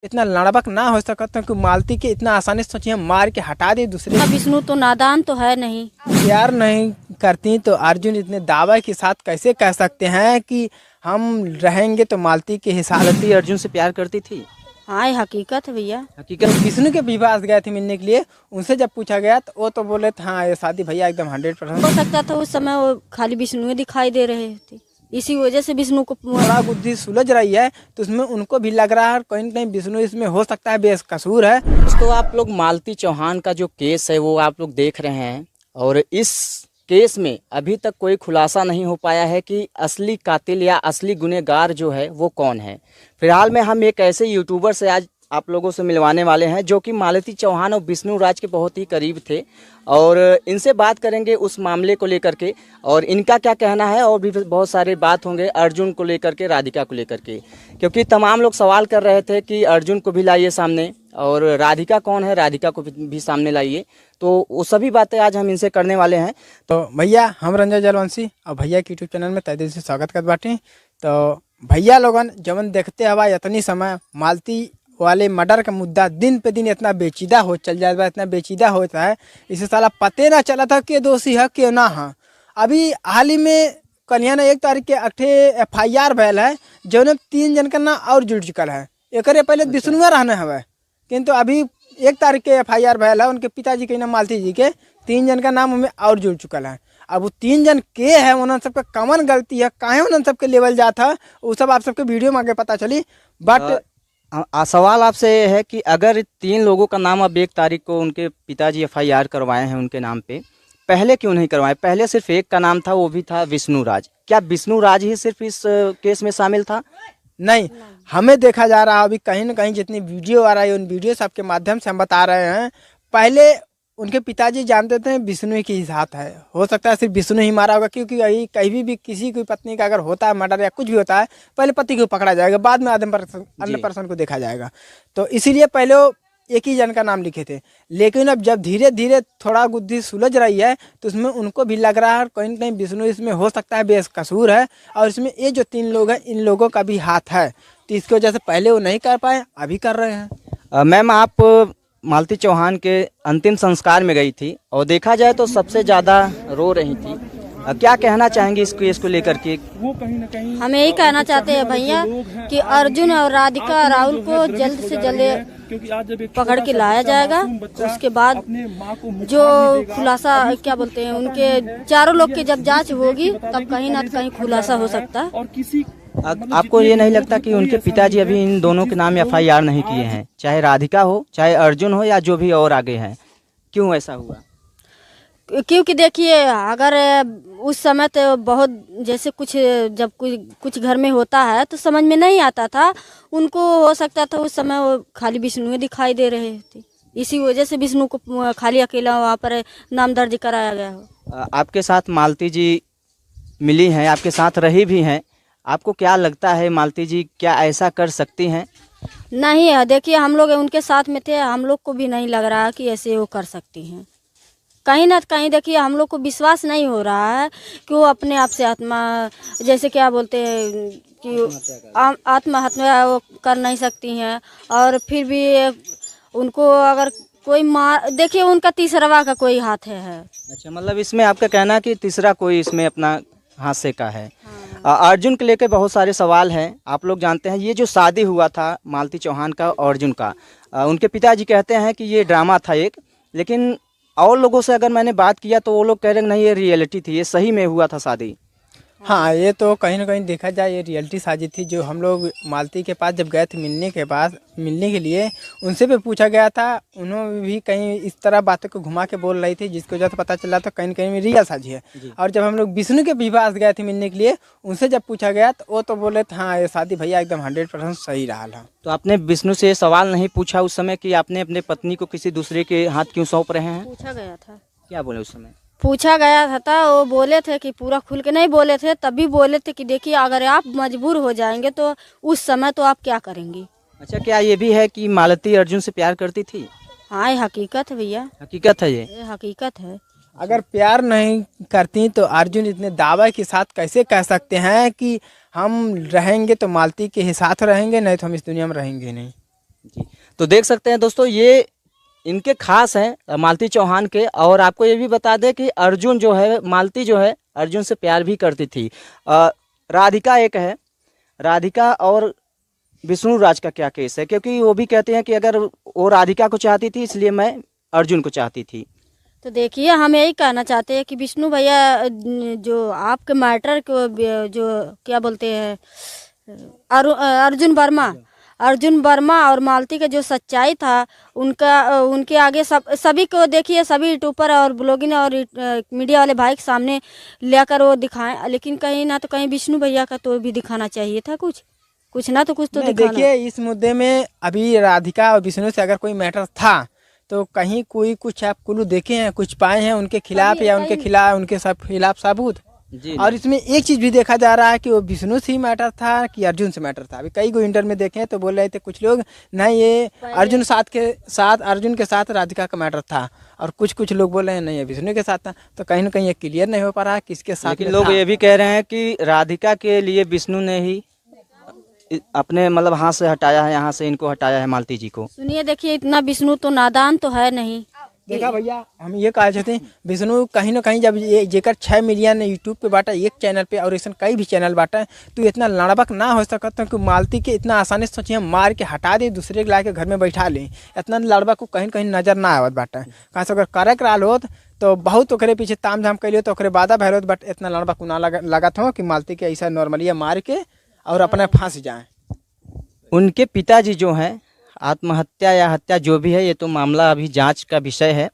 इतना लड़बक ना हो सकता कि मालती के इतना आसानी से सोचिए मार के हटा दे दूसरे। अब विष्णु तो नादान तो है नहीं। प्यार नहीं करती तो अर्जुन इतने दावा के साथ कैसे कह सकते हैं कि हम रहेंगे तो मालती के हिसाब। मालती अर्जुन से प्यार करती थी। हाँ ये हकीकत है भैया। हकीकत विष्णु के विवाह गए थे मिलने के लिए, उनसे जब पूछा गया तो वो तो बोले थे हाँ ये शादी भैया एकदम 100%। हो सकता था उस समय वो खाली विष्णु दिखाई दे रहे थे, इसी वजह से विष्णु को थोड़ा बुद्धि सुलझ रही है तो उसमें उनको भी लग रहा है कहीं न कहीं विष्णु इसमें हो सकता है बेकसूर है। तो आप लोग मालती चौहान का जो केस है वो आप लोग देख रहे हैं और इस केस में अभी तक कोई खुलासा नहीं हो पाया है कि असली कातिल या असली गुनहगार जो है वो कौन है। फिलहाल में हम एक ऐसे यूट्यूबर से आज आप लोगों से मिलवाने वाले हैं जो कि मालती चौहान और विष्णु राज के बहुत ही करीब थे और इनसे बात करेंगे उस मामले को लेकर के और इनका क्या कहना है और भी बहुत सारे बात होंगे अर्जुन को लेकर के, राधिका को लेकर के, क्योंकि तमाम लोग सवाल कर रहे थे कि अर्जुन को भी लाइए सामने और राधिका कौन है, राधिका को भी सामने लाइए। तो वो सभी बातें आज हम इनसे करने वाले हैं। तो भैया हम रंजन जलवंशी और भैया के यूट्यूब चैनल में तहे दिल से स्वागत कर बाटी। तो भैया लोगन जवन देखते हवा इतनी समय मालती वाले मर्डर का मुद्दा दिन पे दिन इतना बेचीदा हो चल जाता है, इतना बेचीदा होता है इसे साला पते ना चला था कि दोषी है कि ना है। अभी हाल ही में कन्या ने 1 तारीख के 8 FIR भैल है जो 3 जन का ना और जुड़ चुकल है। एक पहले विष्णुआ रहने हवे किंतु अभी 1 तारीख के FIR भैल है उनके पिताजी के नाम मालती जी के 3 जन का नाम उनमें और जुड़ चुकल है। अब वो 3 जन के है उन सबका कमन गलती है काहे उन सबके लेवल जाता है वो सब आप सबके वीडियो में आगे पता चली। बट सवाल आपसे है कि अगर 3 लोगों का नाम अब 1 तारीख को उनके पिताजी FIR करवाए हैं उनके नाम पे, पहले क्यों नहीं करवाए? पहले सिर्फ एक का नाम था, वो भी था विष्णु राज। क्या विष्णु राज ही सिर्फ इस केस में शामिल था? नहीं, हमें देखा जा रहा है अभी कहीं ना कहीं जितनी वीडियो आ रहा है उन वीडियो सब के माध्यम से हम बता रहे हैं। पहले उनके पिताजी जानते थे विष्णु ही के साथ है, हो सकता है सिर्फ विष्णु ही मारा होगा क्योंकि कहीं भी किसी की पत्नी का अगर होता है मर्डर या कुछ भी होता है पहले पति को पकड़ा जाएगा, बाद में अन्य पर्सन को देखा जाएगा। तो इसीलिए पहले वो एक ही जन का नाम लिखे थे। लेकिन अब जब धीरे धीरे थोड़ा बुद्धि सुलझ रही है तो उसमें उनको भी लग रहा है कहीं ना कहीं विष्णु इसमें हो सकता है बेकसूर है और इसमें ये जो 3 लोग हैं इन लोगों का भी हाथ है। तो इसकी वजह से पहले वो नहीं कर पाए, अभी कर रहे हैं। मैम आप मालती चौहान के अंतिम संस्कार में गई थी और देखा जाए तो सबसे ज़्यादा रो रही थी। क्या कहना चाहेंगे इस केस को लेकर के? वो कहीं ना कहीं हम यही कहना चाहते हैं भैया कि अर्जुन और राधिका राहुल को जल्द से जल्द पकड़ के लाया जाएगा। उसके बाद जो खुलासा क्या बोलते हैं उनके चारों लोग की जब जांच होगी तब कहीं ना कहीं खुलासा हो सकता है। आपको ये नहीं लगता कि उनके पिताजी अभी इन दोनों के नाम FIR नहीं किए हैं, चाहे राधिका हो चाहे अर्जुन हो या जो भी और आगे हैं? क्यों ऐसा हुआ? क्योंकि देखिए अगर उस समय तो बहुत जैसे जब कुछ घर में होता है तो समझ में नहीं आता था उनको, हो सकता था उस समय वो खाली विष्णु दिखाई दे रहे थे, इसी वजह से विष्णु को खाली अकेला वहाँ पर नाम दर्ज कराया गया हो। आपके साथ मालती जी मिली हैं, आपके साथ रही भी हैं, आपको क्या लगता है मालती जी क्या ऐसा कर सकती हैं? नहीं, देखिए हम लोग उनके साथ में थे, हम लोग को भी नहीं लग रहा कि ऐसे वो कर सकती हैं। कहीं ना कहीं देखिए हम लोग को विश्वास नहीं हो रहा है कि वो अपने आप से आत्मा जैसे क्या बोलते हैं कि आत्महत्या वो कर नहीं सकती हैं। और फिर भी उनको अगर कोई मार, देखिए उनका तीसरा का कोई हाथ है। अच्छा, मतलब इसमें आपका कहना है कि तीसरा कोई इसमें अपना हाथ से का है। अर्जुन के लेके बहुत सारे सवाल हैं। आप लोग जानते हैं ये जो शादी हुआ था मालती चौहान का और अर्जुन का, उनके पिताजी कहते हैं कि ये ड्रामा था एक, लेकिन और लोगों से अगर मैंने बात किया तो वो लोग कह रहे हैं नहीं ये रियलिटी थी, ये सही में हुआ था शादी। हाँ, ये तो कहीं ना कहीं देखा जाए ये रियलिटी शादी थी। जो हम लोग मालती के पास जब गए थे मिलने के लिए उनसे भी पूछा गया था, उन्होंने भी कहीं इस तरह बातों को घुमा के बोल रही थी जिसकी वजह से पता चला था कहीं ना कहीं रियल शादी है। और जब हम लोग विष्णु के विवाह गए थे मिलने के लिए उनसे जब पूछा गया तो वो तो बोले थे हाँ ये शादी भैया एकदम 100% सही रहा है। तो आपने विष्णु से ये सवाल नहीं पूछा उस समय कि आपने अपने पत्नी को किसी दूसरे के हाथ क्यों सौंप रहे हैं? पूछा गया था। क्या बोले उस समय? पूछा गया था वो बोले थे कि पूरा खुल के नहीं बोले थे, तभी बोले थे कि देखिए अगर आप मजबूर हो जाएंगे तो उस समय तो आप क्या करेंगी। अच्छा, क्या ये भी है कि मालती अर्जुन से प्यार करती थी? हाँ ये हकीकत है भैया, हकीकत है ये हकीकत है। अगर प्यार नहीं करती तो अर्जुन इतने दावा के साथ कैसे कह सकते हैं कि हम रहेंगे तो मालती के साथ रहेंगे, नहीं तो हम इस दुनिया में रहेंगे नहीं। जी, तो देख सकते हैं दोस्तों, ये इनके खास हैं मालती चौहान के। और आपको ये भी बता दें कि अर्जुन जो है, मालती जो है अर्जुन से प्यार भी करती थी। राधिका एक है, राधिका और विष्णु राज का क्या केस है, क्योंकि वो भी कहते हैं कि अगर वो राधिका को चाहती थी इसलिए मैं अर्जुन को चाहती थी। तो देखिए, हम यही कहना चाहते हैं कि विष्णु भैया जो आपके मैटर को जो क्या बोलते हैं अर्जुन वर्मा और मालती का जो सच्चाई था उनके आगे सभी को देखिए, सभी यूट्यूबर और ब्लॉगिंग और मीडिया वाले भाई के सामने लेकर वो दिखाएं, लेकिन कहीं ना तो कहीं विष्णु भैया का तो भी दिखाना चाहिए था, कुछ ना तो कुछ तो दिखाना। देखिए, इस मुद्दे में अभी राधिका और विष्णु से अगर कोई मैटर था तो कहीं कोई कुछ आप क्लू देखे हैं, कुछ पाए हैं उनके खिलाफ या उनके खिलाफ सबूत? जी और इसमें एक चीज भी देखा जा रहा है कि वो विष्णु से ही मैटर था कि अर्जुन से मैटर था। अभी कई को इंटर में देखे तो बोल रहे थे कुछ लोग, नहीं ये अर्जुन के साथ राधिका का मैटर था, और कुछ लोग बोल रहे हैं नहीं ये विष्णु के साथ था। तो कहीं ना कहीं ये क्लियर नहीं हो पा रहा है किसके साथ। लेकिन लोग ये भी कह रहे हैं कि राधिका के लिए विष्णु ने ही अपने मतलब हाथ से हटाया है, यहाँ से इनको हटाया है मालती जी को। सुनिए, देखिए, इतना विष्णु तो नादान तो है नहीं। देखा भैया, हम ये कहा चाहते हैं विष्णु कहीं ना कहीं जब ये जेकर 6 मिलियन यूट्यूब पे बांटा एक चैनल पे और ऐसा कई भी चैनल बांटा है, तो इतना लड़बक ना हो सकता कि मालती के इतना आसानी से सोचिए मार के हटा दे, दूसरे के ला के घर में बैठा लें। इतना लड़बक को कहीं कहीं नजर ना आवत बाटा है। कहाँ से अगर करे कराल होत तो बहुत ओकरे पीछे ताम झाम कैलियो तो ओकरे बाधा भैर होत, बट इतना लड़बक ना लगत हो कि मालती के ऐसा नॉर्मली मार के और अपने फांस जाए। उनके पिताजी जो हैं, आत्महत्या या हत्या जो भी है, ये तो मामला अभी जांच का विषय है,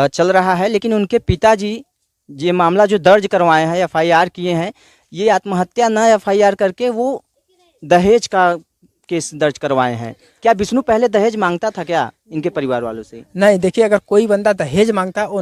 चल रहा है। लेकिन उनके पिताजी ये मामला जो दर्ज करवाए हैं, एफआईआर किए हैं, ये आत्महत्या न एफआईआर करके वो दहेज का केस दर्ज करवाए हैं। क्या विष्णु पहले दहेज मांगता था क्या इनके परिवार वालों से? नहीं, देखिए, अगर कोई बंदा दहेज मांगता वो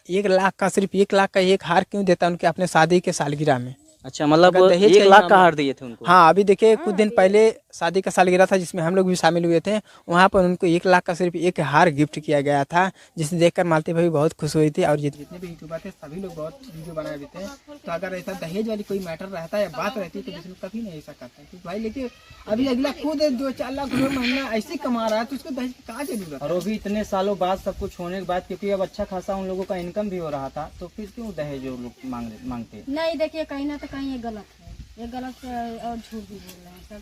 1 लाख का, सिर्फ 1 लाख का एक हार क्यों देता उनके अपने शादी के सालगिरह में? अच्छा, मतलब अगर दहेज 1 लाख का हार दिए थे उनको? हाँ, अभी देखिए कुछ दिन पहले शादी का सालगिरह था जिसमें हम लोग भी शामिल हुए थे। वहाँ पर उनको 1 लाख का सिर्फ एक हार गिफ्ट किया गया था, जिसे देखकर मालती भाई बहुत खुश हुई थी। और जितने भी यूट्यूबर थे सभी लोग बहुत वीडियो बनाए हुए थे। तो अगर ऐसा दहेज वाली कोई मैटर रहता या बात रहती तो विष्णु कभी नहीं ऐसा करता। क्योंकि भाई लेकिन अभी अगला खुद 2-4 लाख रुपये महीना ऐसे कमा रहा है तो उसको दहेज की कहाँ जरूरत? और वो भी इतने सालों बाद, सब कुछ होने के बाद, क्योंकि अब अच्छा खासा उन लोगों का इनकम भी हो रहा था, तो फिर क्यों दहेज वो लोग मांगते? नहीं, देखिए, कहीं ना तो कहीं ये गलत है, ये गलत और झूठ भी बोल रहे हैं सब।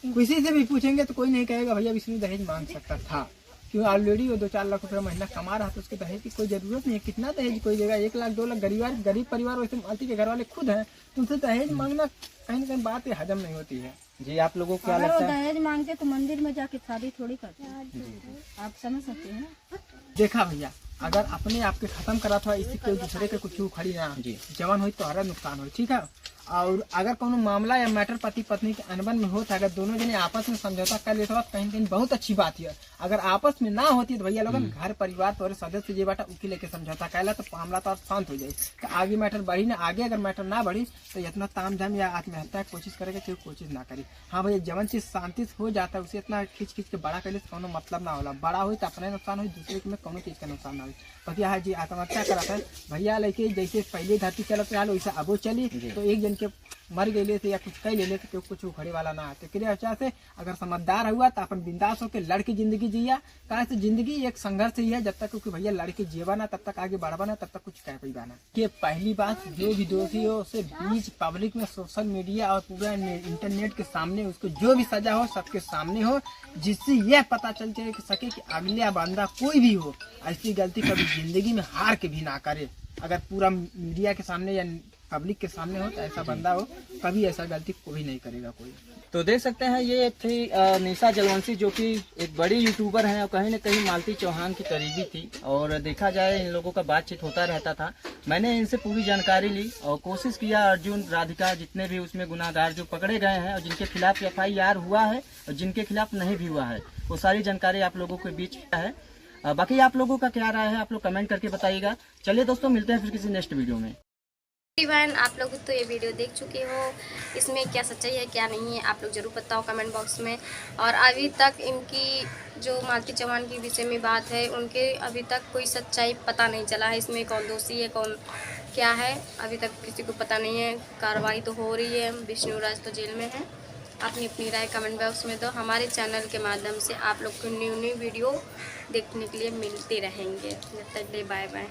किसी से भी पूछेंगे तो कोई नहीं कहेगा भैया विष्णु दहेज मांग सकता था, क्यों ऑलरेडी वो 2-4 लाख रुपये महीना कमा रहा था, उसके दहेज की कोई जरूरत नहीं है। कितना दहेज कोई देगा? 1 लाख 2 लाख गरीब परिवार, वैसे मालती के घर वाले खुद हैं, तो उनसे दहेज मांगना कहीं ना कहीं बात हजम नहीं होती है। जी, आप लोगों को क्या अगर लगता वो है? दहेज मांगते तो मंदिर में जाके शादी थोड़ी करते हैं, आप समझ सकते हैं ना। देखा भैया, अगर अपने आप के खत्म करा था इससे कोई दूसरे के कुछ खड़ी ना जी। जवान हो तो हरा नुकसान हो, ठीक है। और अगर कोनो मामला या मैटर पति पत्नी के अनबन में होता, अगर दोनों जने आपस में समझौता कर लेते तो कहीं कहीं बहुत अच्छी बात है। अगर आपस में ना होती तो भैया लोगन घर परिवार तो सदस्य जे बाटा उकी लेके समझौता कैला तो मामला तो शांत हो जाए। तो आगे मैटर बढ़ी ना, आगे अगर मैटर ना बढ़ी तो इतना ताम झाम या आत्महत्या की कोशिश करेगा कोई कोशिश ना करी। हाँ भैया, जवन चीज शांति से हो जाता है उसे इतना खींच के बड़ा कैले कोनो मतलब ना होला। बड़ा हो तो अपने नुकसान हो, दूसरे में कोनो चीज का नुकसान ना हो। बाकी हाँ जी, आत्महत्या करा था भैया लेके जैसे पहले धरती चलत रहा वैसा अबो चली, तो एक जन के मर गए थे या कुछ कह ले तो कुछ उखड़े वाला ना आते। क्रिया अच्छा से अगर समझदार हुआ तो अपन बिंदास होकर लड़की जिंदगी जिया। कहा से जिंदगी एक संघर्ष ही है, जब तक क्योंकि भैया लड़के जीवा ना तब तक आगे बढ़वा ना, तब तक कुछ कह पाई बाना। कि पहली बात, जो भी दोषी हो उसे बीच पब्लिक में सोशल मीडिया और पूरा इंटरनेट के सामने उसको जो भी सजा हो सबके सामने हो, जिससे यह पता चल सके कि अगला बंदा कोई भी हो ऐसी गलती कभी जिंदगी में हार के भी ना करे। अगर पूरा मीडिया के सामने या पब्लिक के सामने हो तो ऐसा बंदा हो कभी ऐसा गलती कोई नहीं करेगा कोई। तो देख सकते हैं ये थी निशा जलवंशी, जो कि एक बड़ी यूट्यूबर हैं और कहीं न कहीं मालती चौहान की करीबी थी। और देखा जाए इन लोगों का बातचीत होता रहता था। मैंने इनसे पूरी जानकारी ली और कोशिश किया अर्जुन, राधिका, जितने भी उसमें गुनाहगार जो पकड़े गए हैं और जिनके खिलाफ एफआईआर हुआ है और जिनके खिलाफ नहीं भी हुआ है, वो सारी जानकारी आप लोगों के बीच है। बाकी आप लोगों का क्या राय है आप लोग कमेंट करके बताइएगा। चलिए दोस्तों, मिलते हैं फिर किसी नेक्स्ट वीडियो में। बहन, आप लोग तो ये वीडियो देख चुके हो, इसमें क्या सच्चाई है क्या नहीं है आप लोग ज़रूर बताओ कमेंट बॉक्स में। और अभी तक इनकी जो मालती चौहान के विषय में बात है, उनके अभी तक कोई सच्चाई पता नहीं चला है। इसमें कौन दोषी है कौन क्या है अभी तक किसी को पता नहीं है। कार्रवाई तो हो रही है, विष्णु राज तो जेल में है अपनी अपनी राय कमेंट बॉक्स में दो। हमारे चैनल के माध्यम से आप लोग को न्यू वीडियो देखने के लिए मिलती रहेंगे। जब तक के लिए बाय बाय।